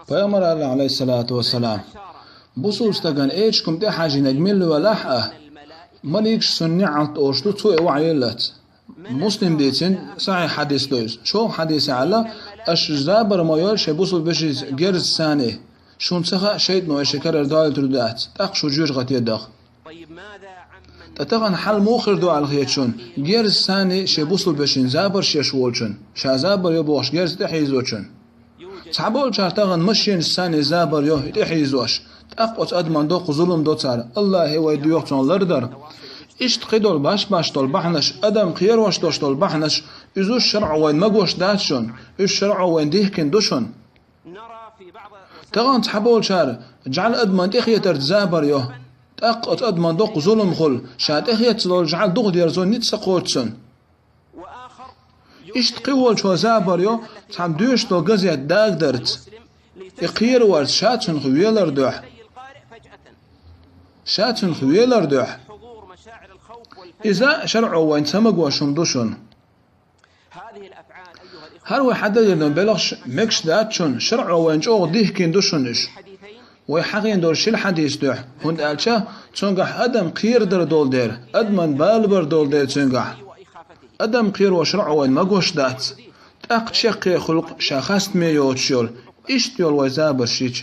Peygamber Allah aleyhissalatu vesselam bu sustan eçkum de hacı negmil ve lah'a malik sunni alt oştu tu va'ylat Muslim diyeceksin sahih hadis diyoruz. Çok hadisi Allah aşzabar mayol şey busul beşi gerz sani şun saha şeyt no şeker dal türdat tak şucur gatiyadak تتغن حل موخر دو على الخيتشون جيرز ثاني شي بوصل بشين زابر شي شولشن شا زابر يبوش جيرز تحيزوشن تعبول شارتغن مشين ثاني زابر يو تحيزوش تقوت ادمن دو ظلم دو صار الله هو يديوقتون لردر اشت قيدول باش دول بحنش ادم خير واش دوش دول بحنش يزو الشرع وين مقوش داتشون الشرع وين ديهكن دوشن تغن تحبول شار جعل ادمن تخيتر زابر يو أقط أدمن دوق ظلم خل شاد إخيت لول جعل دوق دير زون نتسا قوتسن إشت قوال شو زابر يو تحم دوش دو قزيت داق درت إقير وارد شاتن خويلر دوح شاتن خويلر دوح إذا شرعوا وين سمق وشم دوشن هر واحد يردن بلغش مكش داتشن شرعوا وين جو ديهكين دوشنش ويحقين دور شل حديث دوح هند ألشا تنجح أدم قير در دول دير أدمن بالبر دول دير تنجح أدم قير وشرع وين مقوش دات تاق شقي خلق شاخست ميوت شول إشت يول ويزابر شيج